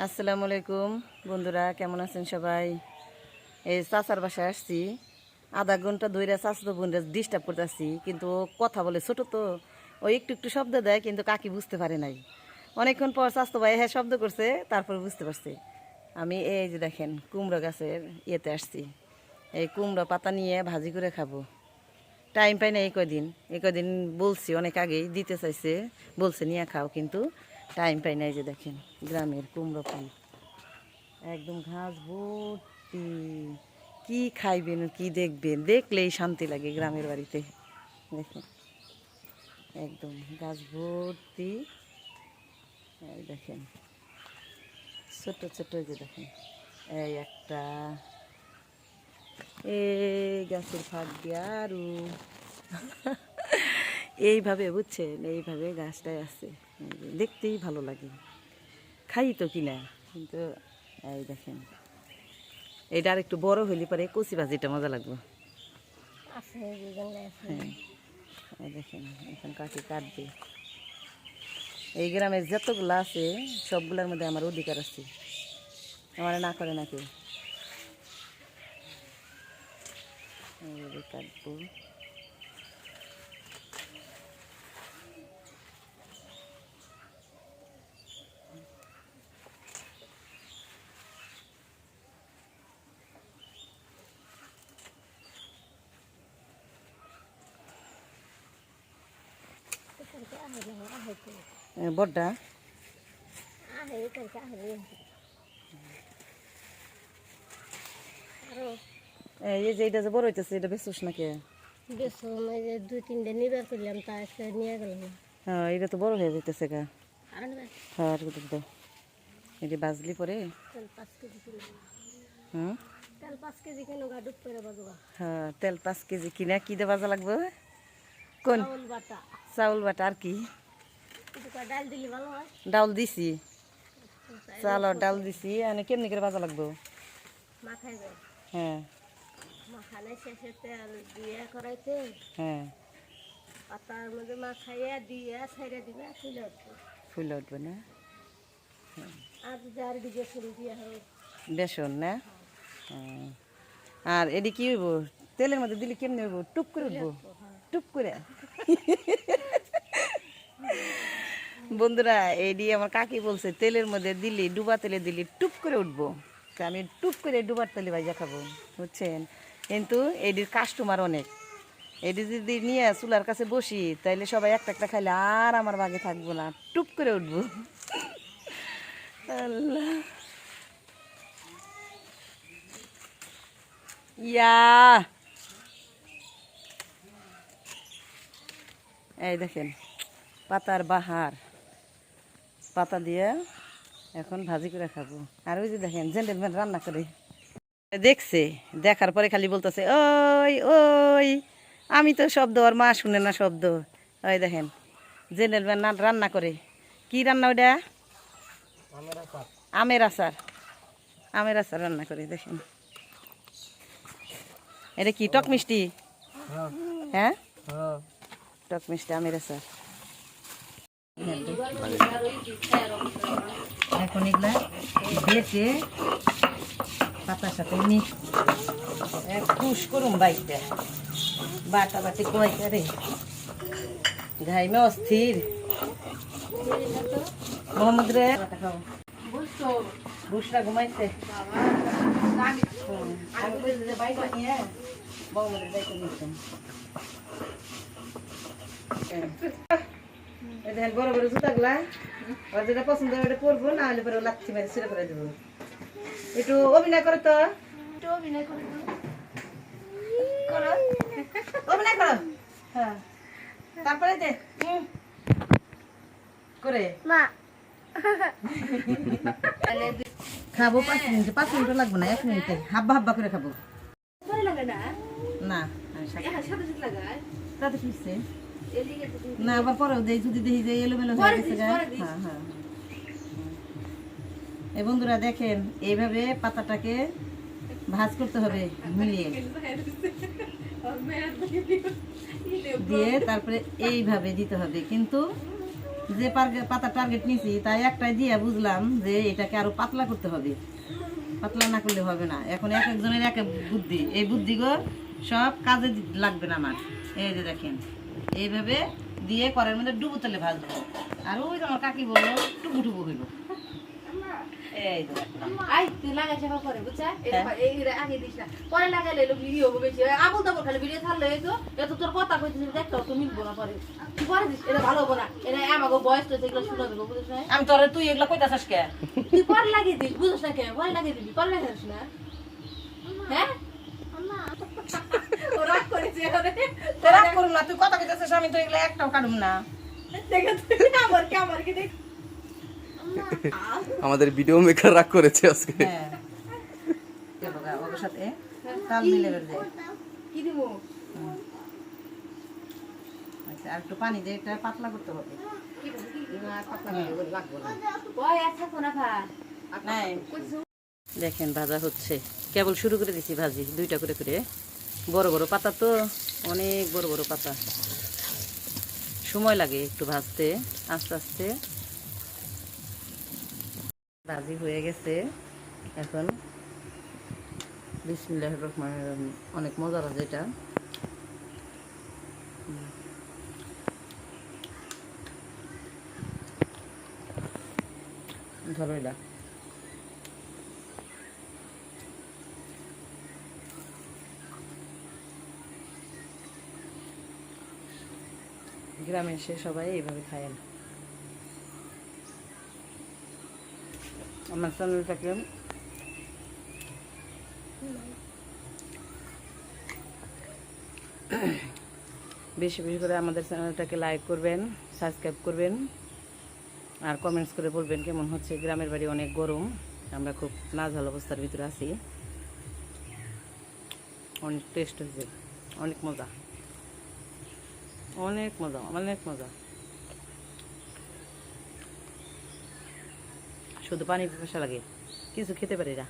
আসসালামু আলাইকুম বন্ধুরা, কেমন আছেন সবাই? এই চাচার বাসায় আসছি। আধা ঘন্টা ধরে চাচা বোনরা ডিস্টার্ব করতেছি, কিন্তু ও কথা বলে ছোটো তো, ও একটু একটু শব্দ দেয়, কিন্তু কাকি বুঝতে পারে নাই। অনেকক্ষণ পর চাচতো ভাই হ্যাঁ শব্দ করছে, তারপর বুঝতে পারছে। আমি এই যে দেখেন কুমড়ো গাছের ইয়েতে আসছি, এই কুমড়ো পাতা নিয়ে ভাজি করে খাবো। টাইম পাই না এই কদিন বলছি, অনেক আগেই দিতে চাইছে, বলছে নিয়ে খাও, কিন্তু টাইম পাই না। এই যে দেখেন গ্রামের কুমড়ো ফুল, একদম ঘাস ভর্তি। কি খাইবেন কি দেখবেন, দেখলেই শান্তি লাগে গ্রামের বাড়িতে। দেখেন একদম গাছ ভর্তি। এই দেখেন ছোট ছোট, যে দেখেন এই একটা, এই গাছের ফাঁক দিয়ে আরও এইভাবে বুঝছেন, এইভাবে গাছটাই আছে। দেখতেই ভালো লাগে, খাই তো কিনা, কিন্তু এই দেখেন এইটা আর একটু বড় হইলে পরে কচি ভাজিটা মজা লাগবে। হ্যাঁ এই দেখেন এখন কাকি কাটবে। এই গ্রামে যতগুলো আছে সবগুলোর মধ্যে আমার অধিকার আছে, আমার না করে না কেউ। কাটবো বড়টা। এই যে এটা যে বড় হইতেছে, এটা বেচোস নাকি? দুই তিনটে নিবার করলাম, তা আজকে নিয়ে গেলাম। হ্যাঁ এটা তো বড় হয়ে যাইতেছে গা। হ্যাঁ দাও, এটি বাজলি পরে। তেল 5 কেজি কিলো। হুম তেল 5 কেজি কিলো গা ডুব করে বাজবা। হ্যাঁ তেল 5 কেজি কিনা কি দিয়ে বাজা লাগবে? কোন চাউল বাটা? চাউল বাটা আর কি? ডাল দিলে ভালো হয়। ডাউল দিছি, চাউল ডাল দিছি, মানে কেমনি করে বাজা লাগবে? মাখাই যায়। হ্যাঁ মাখানে শেষে তেল দিয়ে করাইতে, হ্যাঁ পাতার মধ্যে মাখাইয়া দিয়ে ছাইড়া দিবে, ফুলে উঠবে। ফুলে উঠবে না? আর যদি আর দিকে ফুল দিয়ে হোক বেসন না? আর এটি কি হইব? তেলের মধ্যে দিলে কেমনি হইব? টুপ করে উঠবো, টুপ করে। বন্ধুরা এডি আমার কাকি বলছে তেলের মধ্যে দিলি, ডুবা তেলে দিলি টুপ করে উঠবো। তা আমি টুপ করে ডুবার তেলে ভাজা খাবো, বুঝছেন? কিন্তু এডির কাস্টমার অনেক। এডি যদি নিয়ে চুলার কাছে বসি, তাইলে সবাই একটা একটা খাইলে আর আমার ভাগে থাকবো না, টুপ করে উঠবো। আল্লাহ ইয়া, এই দেখেন পাতার বাহার, পাতা দিয়ে এখন ভাজি করে খাবো। আর ওই যে দেখেন জেন্টেলম্যান রান্না করে দেখছে, দেখার পরে খালি বলতেছে ওই ওই, আমি তো শব্দ, ওর মা শুনে না শব্দ। ওই দেখেন জেন্টেলম্যান রান্না করে। কি রান্না ওইটা? আমের আচার, আমের আচার রান্না করে। দেখেন এটা কি টক মিষ্টি? হ্যাঁ টক মিষ্টি আমের আচার। এখন এগুলা বেটে পাতার সাথে মিক্স খুশ করুম বাইকটা, বাটা বাটি কয়টা রে, ঘাইমে অস্থির। মোহাম্মদ রে বুসরা ঘুমাইছে, বাইকটা নিয়ে মোহাম্মদের দায়িত্ব নিচ্ছেন। দেখেন বড় বড় জুতাগুলা, ওর যেটা পছন্দ ওটা পরবো, না হলে পরে লাচ্ছি মারি ছিঁড়ে ফেলে দেবো। একটু অভিনয় করো তো, একটু অভিনয় করো, করো অভিনয় করো। হ্যাঁ তারপরে দে করে মা খাবো 5 মিনিট, 5 মিনিটও লাগবে না, 1 মিনিটে হাব্বা হাব্বা করে খাবো। না তাতে কিসে না, আবার পরেও দেই, যদি দেখি যে এলোমেলো হয়ে গেছে। হ্যাঁ হ্যাঁ এই বন্ধুরা দেখেন এইভাবে পাতাটাকে ভাজ করতে হবে, মিলিয়ে দিয়ে তারপরে এইভাবে দিতে হবে, কিন্তু যে পাতা টার্গেট নিছি তাই একটাই দিয়ে বুঝলাম যে এটাকে আরো পাতলা করতে হবে, পাতলা না করলে হবে না। এখন এক একজনের এক এক বুদ্ধি, এই বুদ্ধিগো সব কাজে লাগবে না আমার। এই যে দেখেন এইভাবে দিয়ে কড়াইয়ের মধ্যে ডুবো তেলে ভাজবো। আর ওই যে আমার কাকি বললো টুকু টুকু হইলো। এই যে দেখলাম। আই তুই লাগাই চাপা করে বুঝছা এই আগে দিস না পরে লাগাইলে এলো ভিডিও হবে বেশি আবুল তাবুল খালি ভিডিও ছাড়লে তো এত তোর কথা কইছিস দেখতো তো মিলবো না পরে তুই পরে দিস এটা ভালো হবো না এটা আমাকে বয়স তো এগুলো শোনাবে বুঝছ না আমি তোরে তুই এগুলা কইতাছিস কে? তুই পরে লাগিয়ে দিস বুঝছ না কে পরে লাগিয়ে দিবি পরে লাগাইস না হ্যাঁ ও রাগ করেছে তোরা করুম না, তুই কথা কইতাছিস, আমি তো এগুলা একটাও কাটুম না। দেখে তুই আমার কি দেখ আমাদের ভিডিও মেকার রাগ করেছে আজকে। হ্যাঁ দেখো গা, ওর সাথে তাল মিলে বের যায়। কি দিব আচ্ছা, আর একটু পানি দিয়ে এটা পাতলা করতে হবে। ওই আচ্ছা কোনা খা নাই, দেখেন ভাজা হচ্ছে, কেবল শুরু করে দিছি ভাজি, দুইটা করে করে। বড় বড় পাতা তো, অনেক বড় বড় পাতা, সময় লাগে একটু ভাজতে, আস্তে আস্তে। ভাজি হয়ে গেছে, এখন বিসমিল্লাহির রহমানির রহিম। অনেক মজার আছে এটা। ধরো এটা। গ্রামে এসে সবাই এইভাবে খায়। আমার চ্যানেলটাকে বেশি বেশি করে আমাদের চ্যানেলটাকে লাইক করবেন, সাবস্ক্রাইব করবেন, আর কমেন্টস করে বলবেন কেমন হচ্ছে। গ্রামের বাড়ি অনেক গরম, আমরা খুব নাজেহাল অবস্থার ভিতরে আছি। অনেক টেস্ট হয়েছে, অনেক মজা, অনেক মজা, অনেক মজা। শুধু পানি পিপাসা লাগে, কিছু খেতে পারি না।